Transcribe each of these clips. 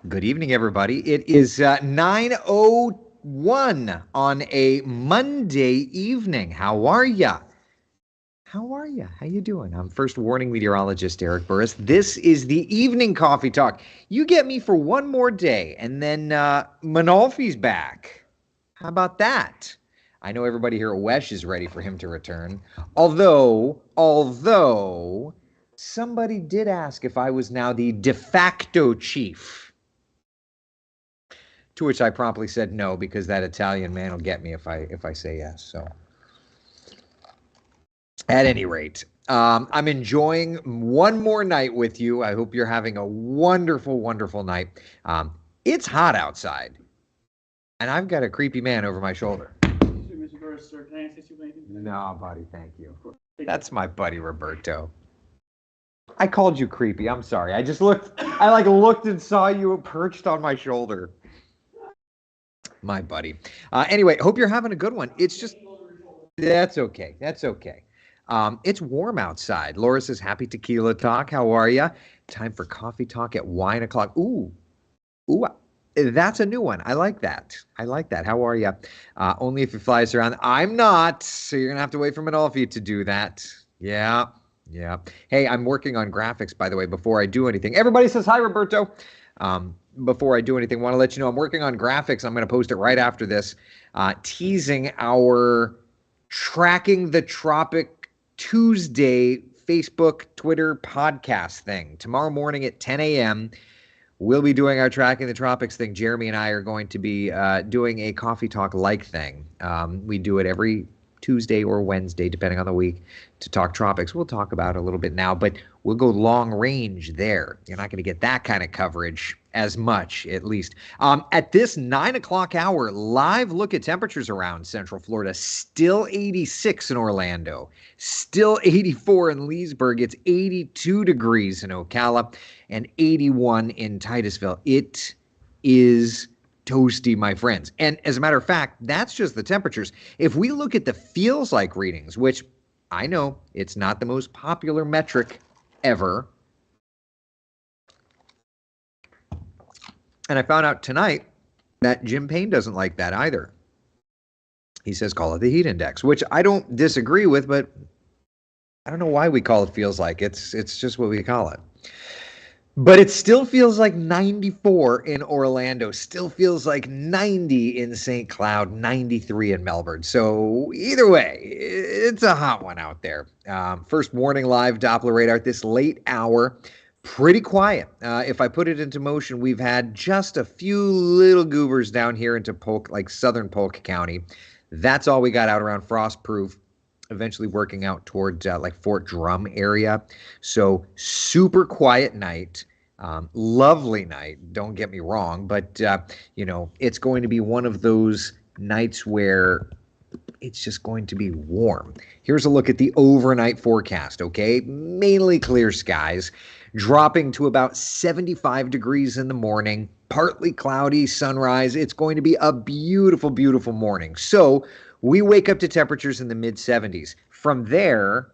Good evening, everybody. It is 9:01 on a Monday evening. How are ya? How are ya? How you doing? I'm first warning meteorologist Eric Burris. This is the evening coffee talk. You get me for one more day, and then Manolfi's back. How about that? I know everybody here at Wesh is ready for him to return. Although somebody did ask if I was now the de facto chief. To which I promptly said no, because that Italian man will get me if I say yes. So, at any rate, I'm enjoying one more night with you. I hope you're having a wonderful, wonderful night. It's hot outside, and I've got a creepy man over my shoulder. Mr. Burris, sir, can I assist you, lady? No, buddy, thank you. That's my buddy Roberto. I called you creepy. I'm sorry. I just looked. I looked and saw you perched on my shoulder. My buddy. Anyway, hope you're having a good one. It's just that's okay. That's okay. It's warm outside. Laura says, "Happy tequila talk. How are ya? Time for coffee talk at wine o'clock." Ooh, that's a new one. I like that. I like that. How are ya? Only if it flies around. I'm not. So you're gonna have to wait for Manolfi to do that. Yeah. Yeah. Hey, I'm working on graphics, by the way, before I do anything. Everybody says hi, Roberto. Before I do anything, want to let you know I'm working on graphics. I'm going to post it right after this, teasing our Tracking the Tropic Tuesday Facebook, Twitter podcast thing. Tomorrow morning at 10 a.m., we'll be doing our Tracking the Tropics thing. Jeremy and I are going to be doing a coffee talk-like thing. We do it every Tuesday or Wednesday, depending on the week, to talk tropics. We'll talk about it a little bit now, but we'll go long range there. You're not going to get that kind of coverage as much, at least. At this 9 o'clock hour, live look at temperatures around Central Florida. Still 86 in Orlando. Still 84 in Leesburg. It's 82 degrees in Ocala and 81 in Titusville. It is toasty, my friends. And as a matter of fact, that's just the temperatures. If we look at the feels like readings, which I know it's not the most popular metric ever, and I found out tonight that Jim Payne doesn't like that either. He says call it the heat index, which I don't disagree with, but I don't know why we call it feels like. It's just what we call it. But it still feels like 94 in Orlando, still feels like 90 in St. Cloud, 93 in Melbourne. So either way, it's a hot one out there. First warning live Doppler radar at this late hour. Pretty quiet. If I put it into motion, we've had just a few little goobers down here into Polk, like southern Polk County. That's all we got out around Frostproof. Eventually working out toward like Fort Drum area. So super quiet night. Lovely night, don't get me wrong, but it's going to be one of those nights where it's just going to be warm. Here's a look at the overnight forecast, okay? Mainly clear skies, dropping to about 75 degrees in the morning, partly cloudy, sunrise. It's going to be a beautiful, beautiful morning. So we wake up to temperatures in the mid-70s. From there,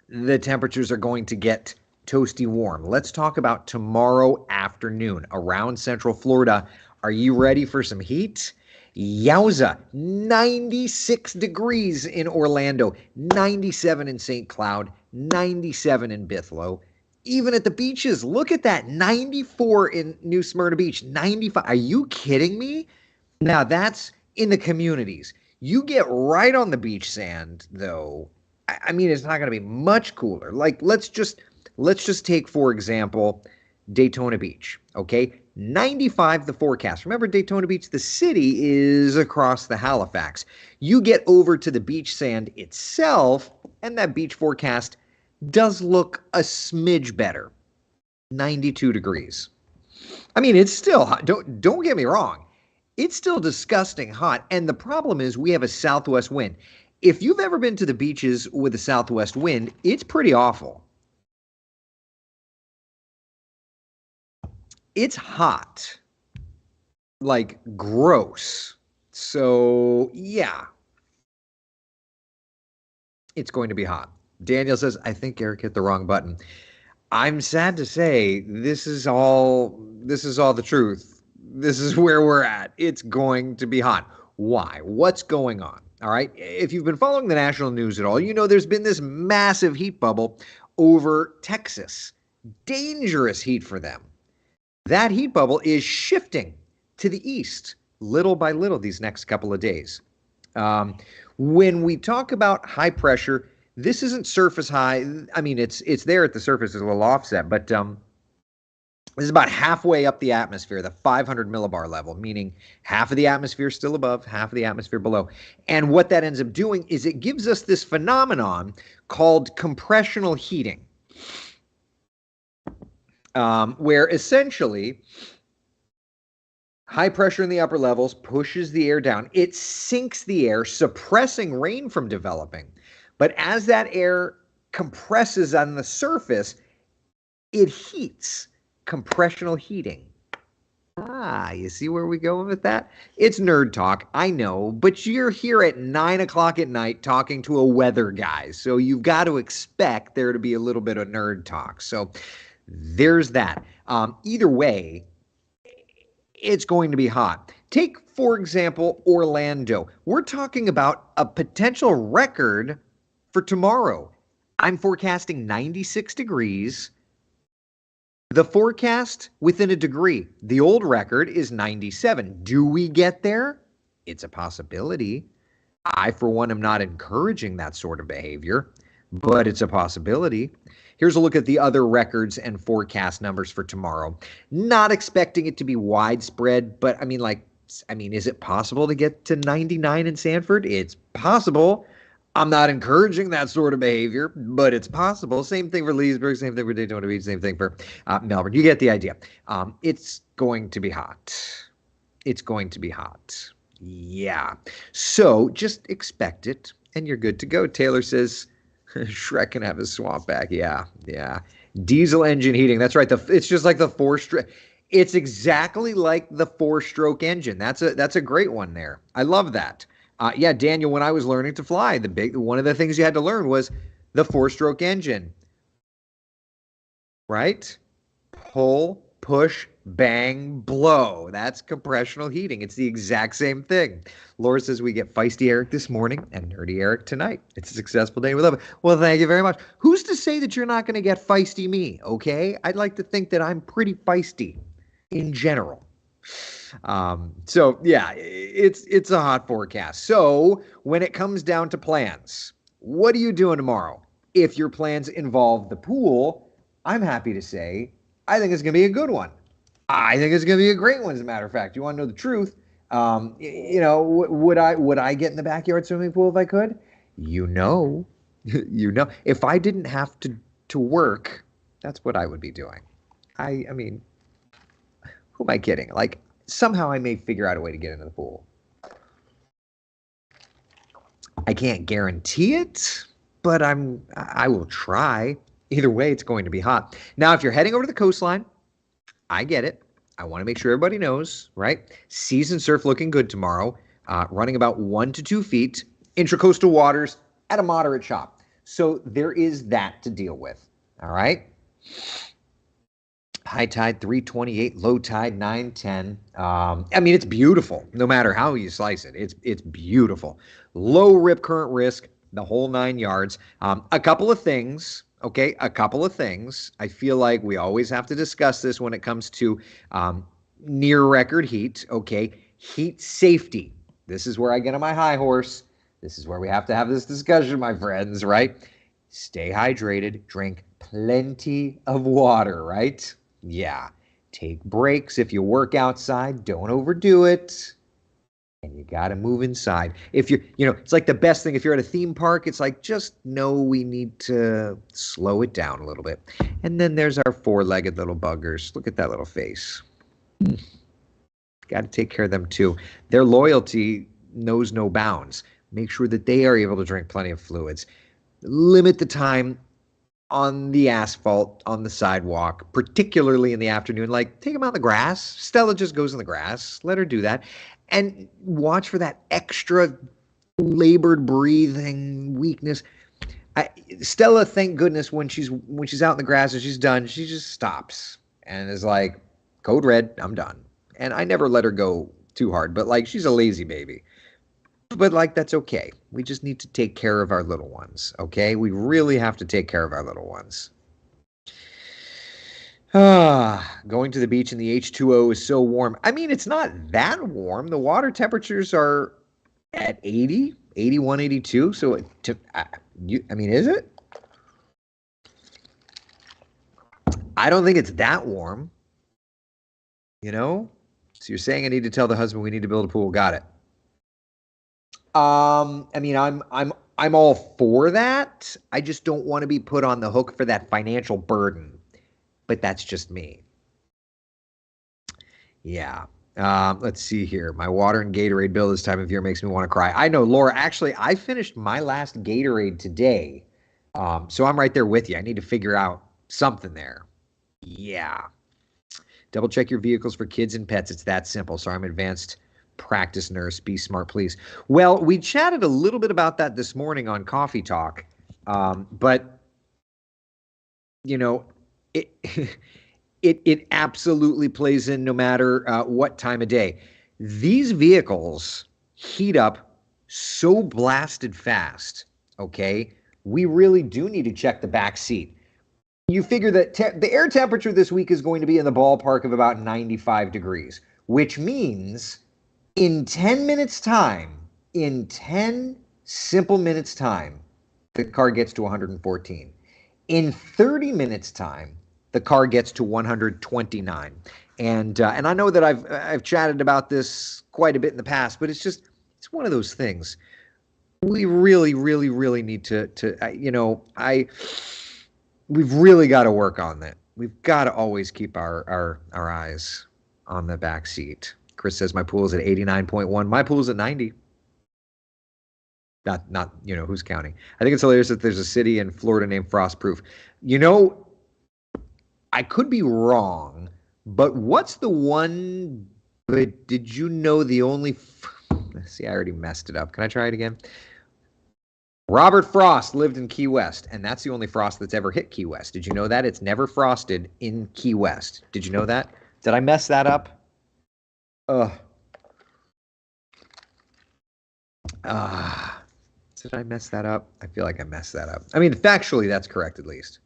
the temperatures are going to get toasty warm. Let's talk about tomorrow afternoon around Central Florida. Are you ready for some heat? Yowza, 96 degrees in Orlando, 97 in St. Cloud, 97 in Bithlo. Even at the beaches, look at that, 94 in New Smyrna Beach, 95. Are you kidding me? Now that's in the communities. You get right on the beach sand, though. I mean, it's not going to be much cooler. Like, let's just take, for example, Daytona Beach, okay? 95 the forecast. Remember, Daytona Beach, the city is across the Halifax. You get over to the beach sand itself, and that beach forecast does look a smidge better. 92 degrees. I mean, it's still hot. Don't get me wrong. It's still disgusting hot, and the problem is we have a southwest wind. If you've ever been to the beaches with a southwest wind, it's pretty awful. It's hot, like gross. So yeah, it's going to be hot. Daniel says, I think Eric hit the wrong button. I'm sad to say this is all the truth. This is where we're at. It's going to be hot. Why? What's going on? All right. If you've been following the national news at all, you know there's been this massive heat bubble over Texas. Dangerous heat for them. That heat bubble is shifting to the east little by little these next couple of days. When we talk about high pressure, this isn't surface high. I mean, it's there at the surface, it's a little offset, but this is about halfway up the atmosphere, the 500 millibar level, meaning half of the atmosphere is still above, half of the atmosphere below. And what that ends up doing is it gives us this phenomenon called compressional heating, where essentially high pressure in the upper levels pushes the air down. It sinks the air, suppressing rain from developing. But as that air compresses on the surface, it heats. Compressional heating. You see where we go with that? It's nerd talk, I know, but you're here at 9 o'clock at night talking to a weather guy, so you've got to expect there to be a little bit of nerd talk. So there's that. Either way, it's going to be hot. Take, for example, Orlando. We're talking about a potential record for tomorrow. I'm forecasting 96 degrees. The forecast within a degree. The old record is 97. Do we get there? It's a possibility. I, for one, am not encouraging that sort of behavior, but it's a possibility. Here's a look at the other records and forecast numbers for tomorrow. Not expecting it to be widespread, but I mean, is it possible to get to 99 in Sanford? It's possible. I'm not encouraging that sort of behavior, but it's possible. Same thing for Leesburg, same thing for Daytona Beach, same thing for Melbourne. You get the idea. It's going to be hot. It's going to be hot. Yeah. So just expect it, and you're good to go. Taylor says Shrek can have his swamp back. Yeah. Diesel engine heating. That's right. It's just like the four-stroke. It's exactly like the four-stroke engine. That's a great one there. I love that. Yeah, Daniel, when I was learning to fly, one of the things you had to learn was the four-stroke engine. Right? Pull, push, bang, blow. That's compressional heating. It's the exact same thing. Laura says we get feisty Eric this morning and nerdy Eric tonight. It's a successful day. We love it. Well, thank you very much. Who's to say that you're not going to get feisty me, okay? I'd like to think that I'm pretty feisty in general. So yeah, it's a hot forecast. So when it comes down to plans, what are you doing tomorrow? If your plans involve the pool, I'm happy to say I think it's going to be a good one. I think it's going to be a great one, as a matter of fact. You want to know the truth? Would I get in the backyard swimming pool if I could? You know, if I didn't have to work, that's what I would be doing. I mean, who am I kidding? Like, somehow I may figure out a way to get into the pool. I can't guarantee it, but I will try. Either way, it's going to be hot. Now, if you're heading over to the coastline, I get it. I want to make sure everybody knows, right? Season surf looking good tomorrow, running about 1 to 2 feet. Intracoastal waters at a moderate chop. So there is that to deal with, all right? High tide 328, low tide 910. I mean, it's beautiful no matter how you slice it. It's beautiful. Low rip current risk, the whole 9 yards. A couple of things. Okay, a couple of things. I feel like we always have to discuss this when it comes to near record heat. Okay, heat safety. This is where I get on my high horse. This is where we have to have this discussion, my friends, right? Stay hydrated, drink plenty of water, right? Yeah, take breaks. If you work outside, don't overdo it. And you got to move inside. If it's like the best thing. If you're at a theme park, it's like, just know we need to slow it down a little bit. And then there's our 4-legged little buggers. Look at that little face. Got to take care of them too. Their loyalty knows no bounds. Make sure that they are able to drink plenty of fluids. Limit the time on the asphalt, on the sidewalk, particularly in the afternoon. Like, take them out in the grass. Stella just goes in the grass. Let her do that. And watch for that extra labored breathing weakness. Stella, thank goodness, when she's out in the grass and she's done, she just stops and is like, code red, I'm done. And I never let her go too hard, but like she's a lazy baby. But like that's okay. We just need to take care of our little ones, okay? We really have to take care of our little ones. Going to the beach in the H2O is so warm. I mean, it's not that warm. The water temperatures are at 80, 81, 82. So, I mean, is it? I don't think it's that warm. You know? So you're saying I need to tell the husband we need to build a pool. Got it. I mean, I'm all for that. I just don't want to be put on the hook for that financial burden. But that's just me. Yeah. Let's see here. My water and Gatorade bill this time of year makes me want to cry. I know, Laura. Actually, I finished my last Gatorade today. So I'm right there with you. I need to figure out something there. Yeah. Double check your vehicles for kids and pets. It's that simple. Sorry, I'm advanced practice nurse. Be smart, please. Well, we chatted a little bit about that this morning on Coffee Talk. But, you know, it absolutely plays in no matter what time of day. These vehicles heat up so blasted fast, okay? We really do need to check the back seat. You figure that the air temperature this week is going to be in the ballpark of about 95 degrees, which means in 10 minutes time, in 10 simple minutes time, the car gets to 114. In 30 minutes time, the car gets to 129. And I know that I've chatted about this quite a bit in the past, but it's one of those things. We really, really, really need to we've really got to work on that. We've got to always keep our eyes on the back seat. Chris says my pool is at 89.1. My pool is at 90. Not who's counting. I think it's hilarious that there's a city in Florida named Frostproof. I could be wrong, but what's the one? But did you know the only? See, I already messed it up. Can I try it again? Robert Frost lived in Key West, and that's the only frost that's ever hit Key West. Did you know that? It's never frosted in Key West. Did you know that? Did I mess that up? Did I mess that up? I feel like I messed that up. I mean, factually, that's correct at least.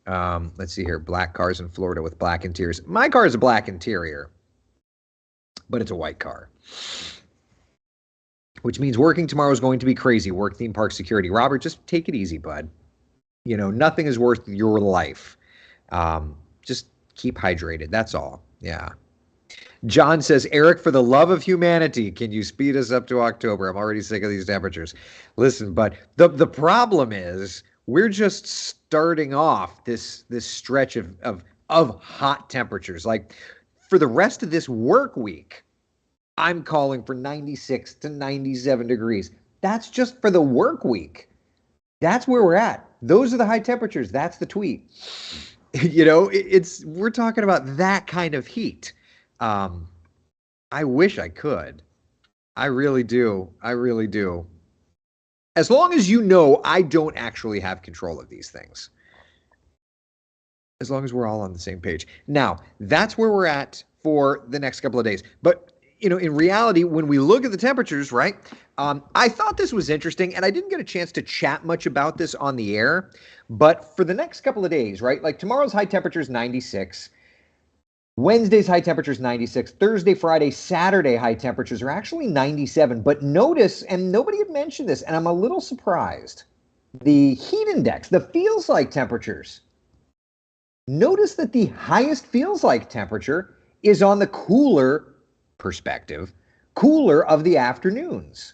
Let's see here. Black cars in Florida with black interiors. My car is a black interior, but it's a white car. Which means working tomorrow is going to be crazy. Work, theme park, security. Robert, just take it easy, bud. Nothing is worth your life. Just keep hydrated. That's all. Yeah. John says, Eric, for the love of humanity, can you speed us up to October? I'm already sick of these temperatures. Listen, but the problem is we're just starting off this stretch of hot temperatures. Like for the rest of this work week, I'm calling for 96 to 97 degrees. That's just for the work week. That's where we're at. Those are the high temperatures. That's the tweet. We're talking about that kind of heat. I wish I could. I really do. I really do. As long as I don't actually have control of these things. As long as we're all on the same page. Now, that's where we're at for the next couple of days. But, in reality, when we look at the temperatures, right, I thought this was interesting, and I didn't get a chance to chat much about this on the air. But for the next couple of days, right, like tomorrow's high temperature is 96. Wednesday's high temperature is 96. Thursday, Friday, Saturday high temperatures are actually 97. But notice, and nobody had mentioned this, and I'm a little surprised, the heat index, the feels like temperatures. Notice that the highest feels like temperature is on the cooler of the afternoons.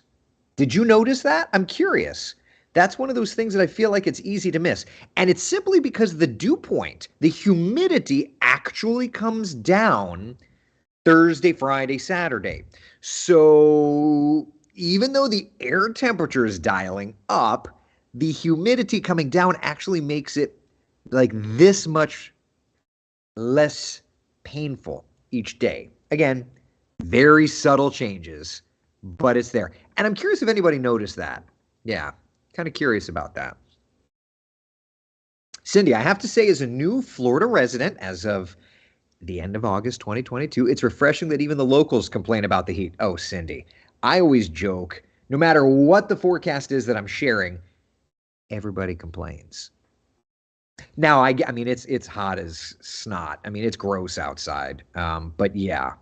Did you notice that? I'm curious. That's one of those things that I feel like it's easy to miss. And it's simply because the dew point, the humidity actually comes down Thursday, Friday, Saturday. So even though the air temperature is dialing up, the humidity coming down actually makes it like this much less painful each day. Again, very subtle changes, but it's there. And I'm curious if anybody noticed that. Yeah. Kind of curious about that. Cindy, I have to say, as a new Florida resident, as of the end of August 2022, it's refreshing that even the locals complain about the heat. Oh, Cindy, I always joke, no matter what the forecast is that I'm sharing, everybody complains. Now, I mean, it's hot as snot. I mean, it's gross outside. But yeah.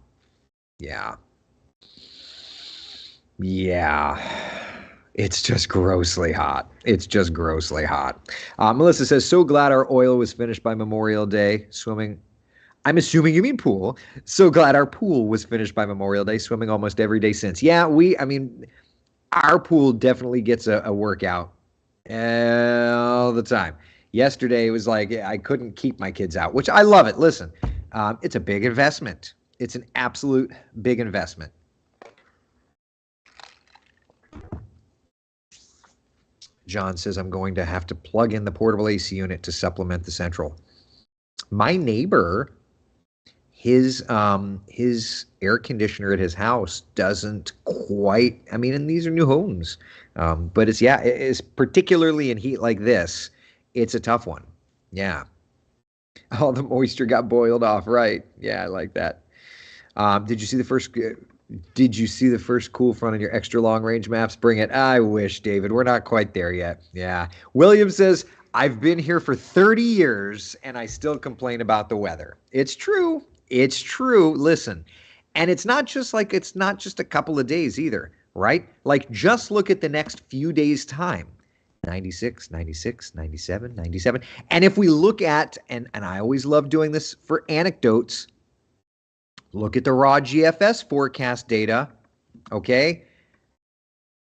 It's just grossly hot. It's just grossly hot. Melissa says, so glad our oil was finished by Memorial Day. Swimming. I'm assuming you mean pool. So glad our pool was finished by Memorial Day. Swimming almost every day since. Yeah, I mean, our pool definitely gets a workout all the time. Yesterday, it was like I couldn't keep my kids out, which I love it. Listen, it's a big investment. It's an absolute big investment. John says, I'm going to have to plug in the portable AC unit to supplement the central. My neighbor, his air conditioner at his house doesn't quite, I mean, and these are new homes, but it's particularly in heat like this, it's a tough one. Yeah. All the moisture got boiled off, right? Yeah, I like that. Did you see the first cool front on your extra long range maps? Bring it. I wish, David. We're not quite there yet. Yeah. William says, I've been here for 30 years and I still complain about the weather. It's true. It's true. Listen. And it's not just a couple of days either, right? Like just look at the next few days' time. 96, 96, 97, 97. And if we look at, and I always love doing this for anecdotes, look at the raw GFS forecast data, okay?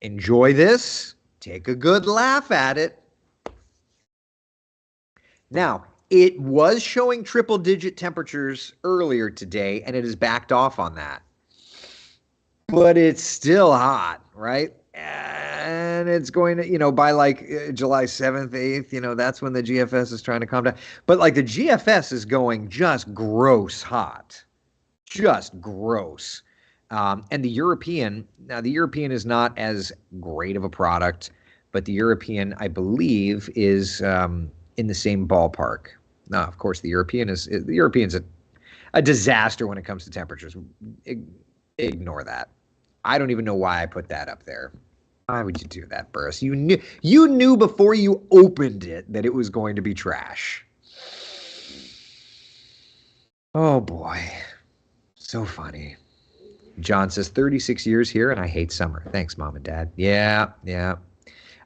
Enjoy this. Take a good laugh at it. Now, it was showing triple-digit temperatures earlier today, and it has backed off on that. But it's still hot, right? And it's going to, by like July 7th, 8th, that's when the GFS is trying to calm down. But like the GFS is going just gross hot. Just gross. And the European is not as great of a product, but the European, I believe, is in the same ballpark. Now, of course, the European's a disaster when it comes to temperatures. Ignore that. I don't even know why I put that up there. Why would you do that, Burris? You knew before you opened it that it was going to be trash. Oh boy. So funny. John says 36 years here and I hate summer. Thanks, Mom and Dad. Yeah.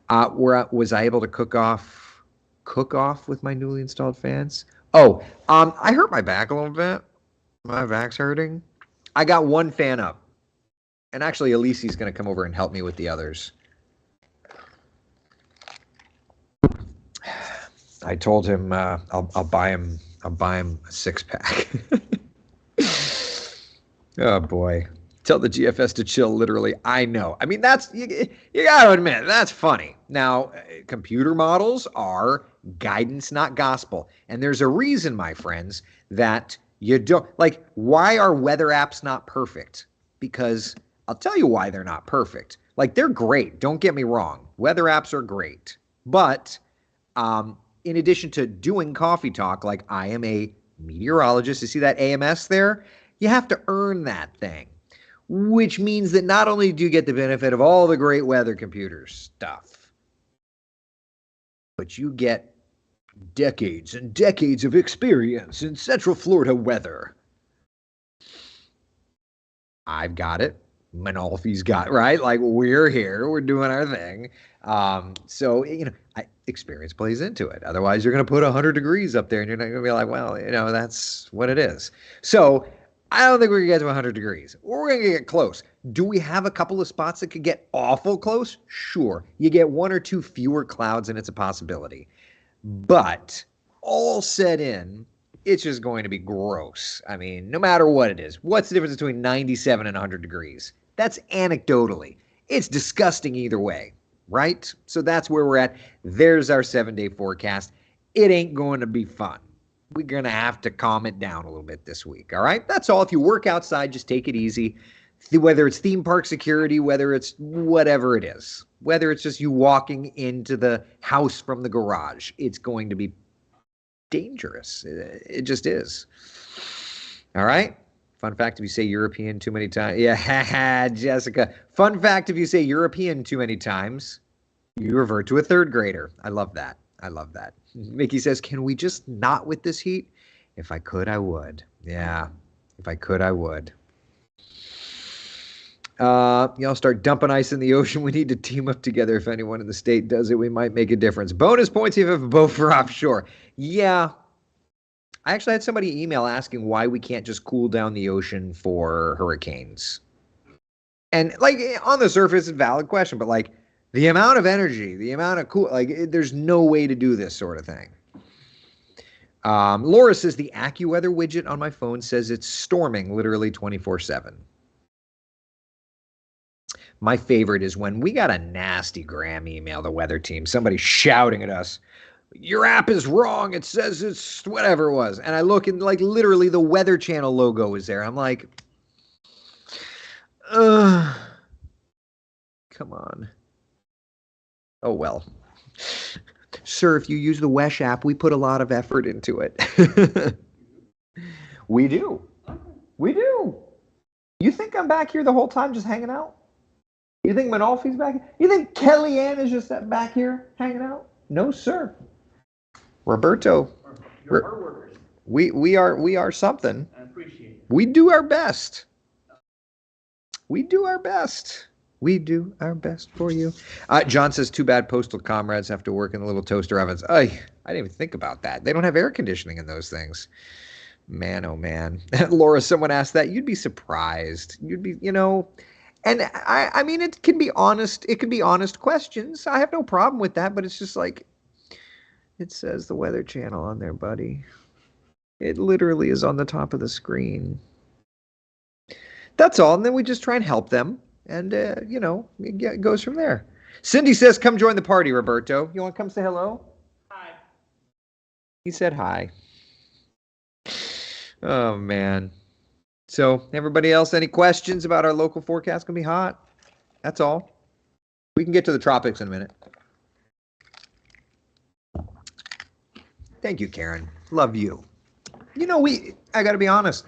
Was I able to cook off with my newly installed fans? Oh, I hurt my back a little bit. My back's hurting. I got one fan up. And actually, Alici's going to come over and help me with the others. I told him I'll buy him a 6-pack. Oh boy! Tell the GFS to chill. Literally, I know. I mean, that's you got to admit that's funny. Now, computer models are guidance, not gospel, and there's a reason, my friends, that you don't like. Why are weather apps not perfect? Because I'll tell you why they're not perfect. Like, they're great. Don't get me wrong. Weather apps are great. But in addition to doing coffee talk, like I am a meteorologist, you see that AMS there? You have to earn that thing, which means that not only do you get the benefit of all the great weather computer stuff, but you get decades and decades of experience in Central Florida weather. I've got it. Manolfi's got, right? Like, we're here, we're doing our thing. So, experience plays into it. Otherwise, you're going to put 100 degrees up there and you're not going to be like, well, that's what it is. So I don't think we're going to get to 100 degrees. We're going to get close. Do we have a couple of spots that could get awful close? Sure. You get one or two fewer clouds and it's a possibility. But all set in, it's just going to be gross. I mean, no matter what it is. What's the difference between 97 and 100 degrees? That's anecdotally. It's disgusting either way, right? So that's where we're at. There's our 7-day forecast. It ain't going to be fun. We're going to have to calm it down a little bit this week, all right? That's all. If you work outside, just take it easy. whether it's theme park security, whether it's whatever it is, whether it's just you walking into the house from the garage, it's going to be dangerous. It just is. All right. Fun fact, if you say European too many times. Yeah, Jessica. Fun fact, if you say European too many times, you revert to a third grader. I love that. I love that. Mickey says, can we just not with this heat? If I could, I would. Yeah. If I could, I would. Y'all start dumping ice in the ocean. We need to team up together. If anyone in the state does it, we might make a difference. Bonus points if you have a boat for offshore. Yeah. I actually had somebody email asking why we can't just cool down the ocean for hurricanes. And like on the surface, it's a valid question, but like the amount of energy, the amount of there's no way to do this sort of thing. Laura says the AccuWeather widget on my phone says it's storming literally 24/7. My favorite is when we got a nasty Gram email, the weather team, somebody shouting at us, your app is wrong. It says it's whatever it was. And I look and like literally the Weather Channel logo is there. I'm like, come on. Oh, well. Sir, if you use the Wesh app, we put a lot of effort into it. We do. We do. You think I'm back here the whole time just hanging out? You think Manolfi's back here? You think Kellyanne is just back here hanging out? No, sir. Roberto, we are something. I appreciate it. We do our best. We do our best. We do our best for you. John says, too bad postal comrades have to work in the little toaster ovens. I didn't even think about that. They don't have air conditioning in those things. Man, oh man. Laura, someone asked that. You'd be surprised. You'd be, and I mean, it can be honest. It can be honest questions. I have no problem with that, but it's just like, it says the Weather Channel on there, buddy. It literally is on the top of the screen. That's all. And then we just try and help them. And, it goes from there. Cindy says, come join the party, Roberto. You want to come say hello? Hi. He said hi. Oh, man. So, everybody else, any questions about our local forecast? It's going to be hot. That's all. We can get to the tropics in a minute. Thank you, Karen. Love you. I got to be honest.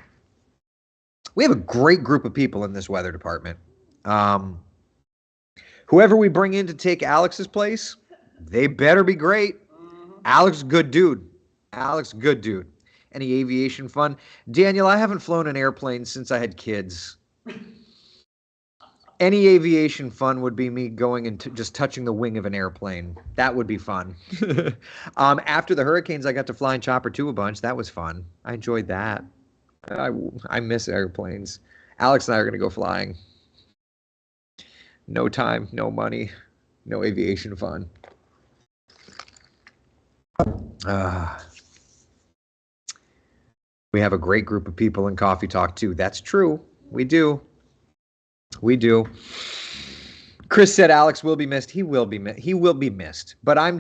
We have a great group of people in this weather department. Whoever we bring in to take Alex's place, they better be great. Alex, good dude. Any aviation fun? Daniel, I haven't flown an airplane since I had kids. Any aviation fun would be me going and just touching the wing of an airplane. That would be fun. After the hurricanes, I got to fly in Chopper 2 a bunch. That was fun. I enjoyed that. I miss airplanes. Alex and I are going to go flying. No time, no money, no aviation fun. We have a great group of people in Coffee Talk, too. That's true. We do. Chris said Alex will be missed. He will be missed. But I'm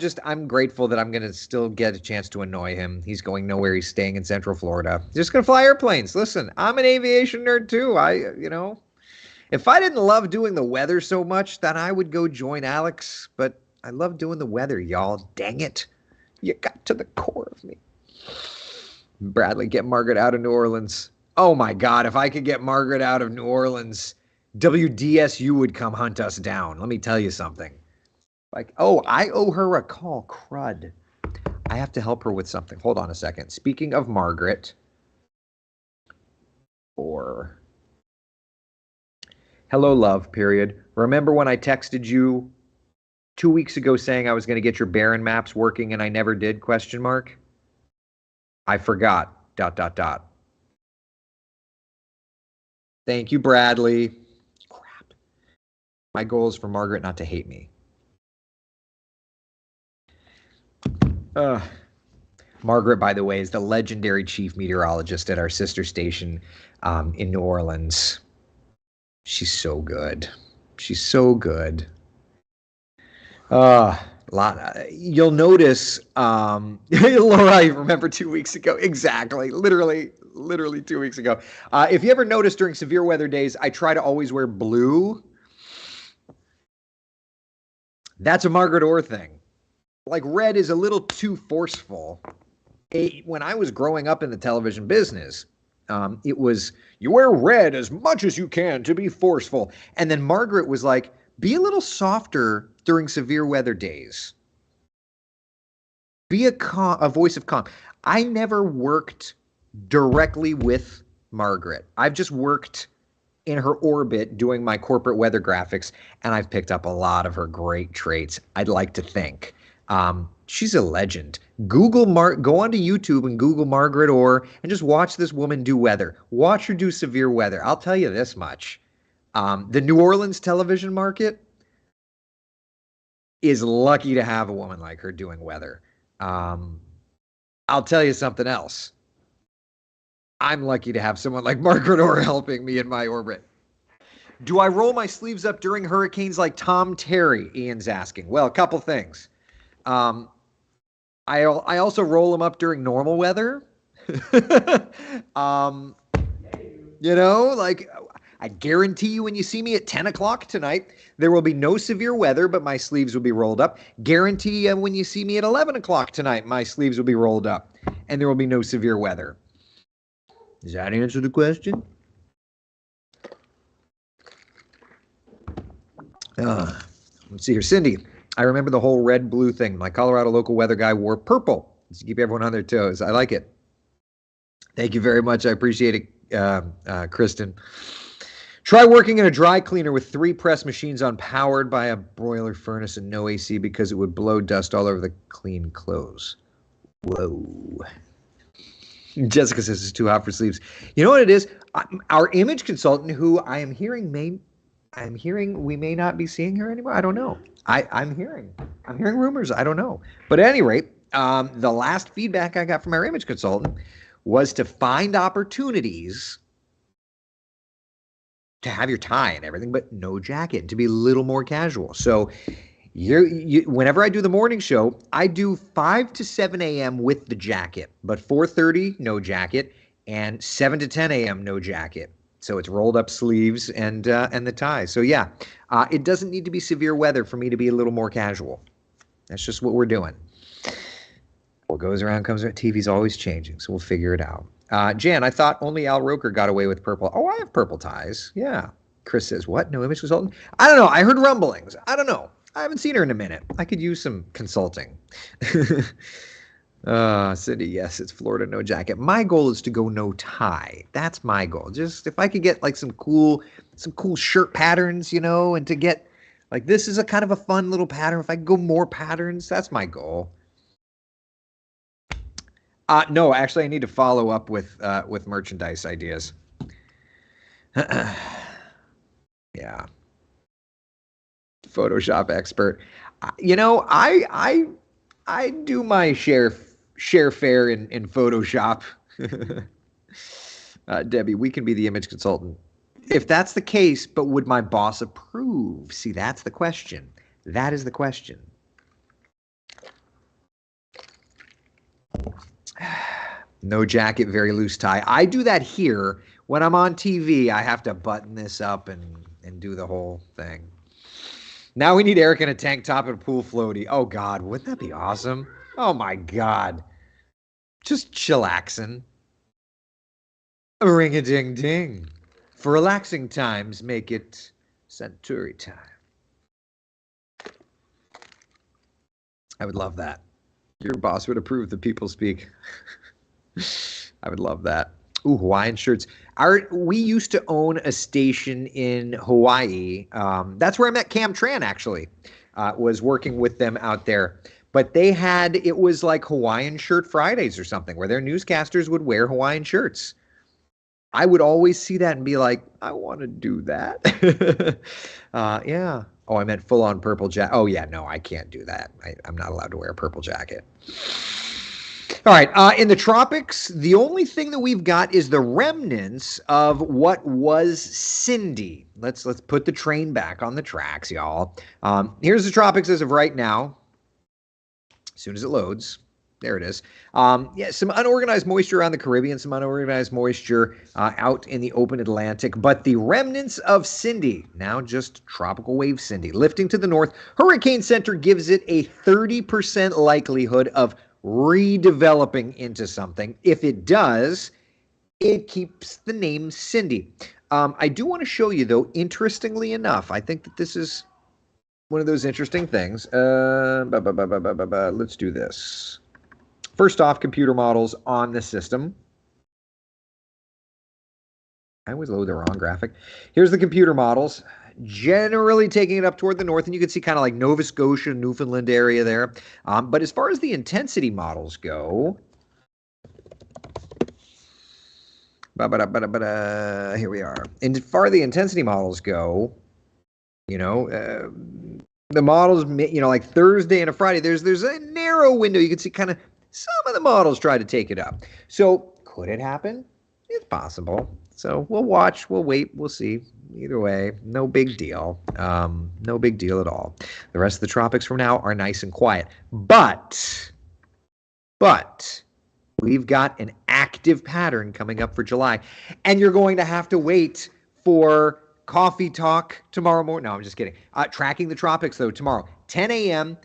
grateful that I'm going to still get a chance to annoy him. He's going nowhere. He's staying in Central Florida. He's just going to fly airplanes. Listen, I'm an aviation nerd too. If I didn't love doing the weather so much, then I would go join Alex. But I love doing the weather, y'all. Dang it. You got to the core of me. Bradley, get Margaret out of New Orleans. Oh my God, if I could get Margaret out of New Orleans, WDSU would come hunt us down. Let me tell you something. I owe her a call. Crud. I have to help her with something. Hold on a second. Speaking of Margaret, hello, love, period. Remember when I texted you 2 weeks ago saying I was going to get your Barren maps working and I never did, ? I forgot, ... Thank you, Bradley. Crap. My goal is for Margaret not to hate me. Margaret, by the way, is the legendary chief meteorologist at our sister station in New Orleans. She's so good. You'll notice, Laura, I remember 2 weeks ago, exactly, literally, literally 2 weeks ago. If you ever notice during severe weather days, I try to always wear blue. That's a Margaret Orr thing. Like red is a little too forceful. When I was growing up in the television business, it was you wear red as much as you can to be forceful. And then Margaret was like, be a little softer during severe weather days. Be a voice of calm. I never worked directly with Margaret. I've just worked in her orbit doing my corporate weather graphics, and I've picked up a lot of her great traits, I'd like to think. She's a legend. Go onto YouTube and Google Margaret Orr and just watch this woman do weather. Watch her do severe weather. I'll tell you this much. The New Orleans television market is lucky to have a woman like her doing weather. I'll tell you something else. I'm lucky to have someone like Margaret Orr helping me in my orbit. Do I roll my sleeves up during hurricanes like Tom Terry? Ian's asking. Well, a couple things. I also roll them up during normal weather. Like I guarantee you when you see me at 10 o'clock tonight, there will be no severe weather, but my sleeves will be rolled up. Guarantee you when you see me at 11 o'clock tonight, my sleeves will be rolled up and there will be no severe weather. Does that answer the question? Let's see here. Cindy, I remember the whole red-blue thing. My Colorado local weather guy wore purple to keep everyone on their toes. I like it. Thank you very much. I appreciate it, Kristen. Try working in a dry cleaner with 3 press machines on, powered by a broiler furnace and no AC, because it would blow dust all over the clean clothes. Whoa. Jessica says it's too hot for sleeves. You know what it is? Our image consultant, who I'm hearing we may not be seeing her anymore. I don't know. I'm hearing rumors. I don't know. But at any rate, the last feedback I got from our image consultant was to find opportunities to have your tie and everything, but no jacket, and to be a little more casual. So whenever I do the morning show, I do 5 to 7 a.m. with the jacket, but 4:30, no jacket, and 7 to 10 a.m., no jacket. So it's rolled up sleeves and the tie. So yeah, it doesn't need to be severe weather for me to be a little more casual. That's just what we're doing. What goes around comes around. TV's always changing, so we'll figure it out. Jan, I thought only Al Roker got away with purple. Oh, I have purple ties. Yeah. Chris says, what? No image consultant? I don't know. I heard rumblings. I don't know. I haven't seen her in a minute. I could use some consulting. Cindy, yes, it's Florida, no jacket. My goal is to go no tie. That's my goal. Just if I could get like some cool shirt patterns, and to get like, this is a kind of a fun little pattern. If I could go more patterns, that's my goal. No, actually, I need to follow up with merchandise ideas. Yeah. Photoshop expert. I do my share fare in Photoshop. Debbie, we can be the image consultant. If that's the case, but would my boss approve? See, that's the question. That is the question. No jacket, very loose tie. I do that here. When I'm on TV, I have to button this up and do the whole thing. Now we need Eric in a tank top and a pool floaty. Oh, God, wouldn't that be awesome? Oh, my God. Just chillaxing. Ring-a-ding-ding. For relaxing times, make it Centauri time. I would love that. Your boss would approve the people speak. I would love that. Ooh, Hawaiian shirts. We used to own a station in Hawaii. That's where I met Cam Tran, actually. Was working with them out there. But it was like Hawaiian Shirt Fridays or something, where their newscasters would wear Hawaiian shirts. I would always see that and be like, I want to do that. Yeah. Oh, I meant full-on purple jacket. Oh, yeah, no, I can't do that. I'm not allowed to wear a purple jacket. All right, in the tropics, the only thing that we've got is the remnants of what was Cindy. Let's put the train back on the tracks, y'all. Here's the tropics as of right now. As soon as it loads. There it is. Yeah, some unorganized moisture around the Caribbean, some unorganized moisture out in the open Atlantic, but the remnants of Cindy, now just tropical wave Cindy, lifting to the north. Hurricane Center gives it a 30% likelihood of redeveloping into something. If it does, it keeps the name Cindy. I do want to show you, though, interestingly enough, I think that this is one of those interesting things. Let's do this. First off, computer models on the system. I always load the wrong graphic. Here's the computer models, generally taking it up toward the north, and you can see kind of like Nova Scotia, Newfoundland area there. But as far as the intensity models go, here we are. And as far as the intensity models go, the models, like Thursday and a Friday, there's a narrow window. You can see kind of some of the models try to take it up. So could it happen? It's possible. So we'll watch, we'll wait, we'll see. Either way, no big deal. No big deal at all. The rest of the tropics from now are nice and quiet. But we've got an active pattern coming up for July. And you're going to have to wait for Coffee Talk tomorrow morning. No, I'm just kidding. Tracking the Tropics, though, tomorrow, 10 a.m.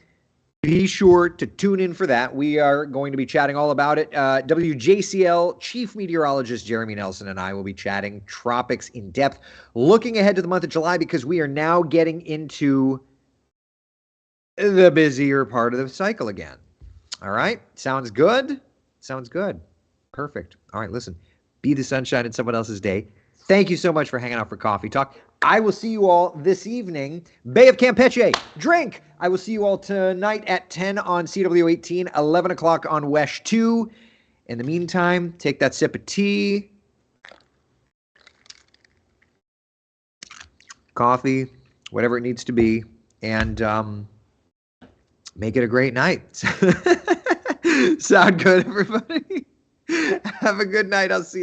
Be sure to tune in for that. We are going to be chatting all about it. WJCL Chief Meteorologist Jeremy Nelson and I will be chatting tropics in depth, looking ahead to the month of July because we are now getting into the busier part of the cycle again. All right? Sounds good? Sounds good. Perfect. All right, listen. Be the sunshine in someone else's day. Thank you so much for hanging out for Coffee Talk. I will see you all this evening. Bay of Campeche, drink. I will see you all tonight at 10 on CW18, 11 o'clock on WESH 2. In the meantime, take that sip of tea, coffee, whatever it needs to be, and make it a great night. Sound good, everybody? Have a good night. I'll see you.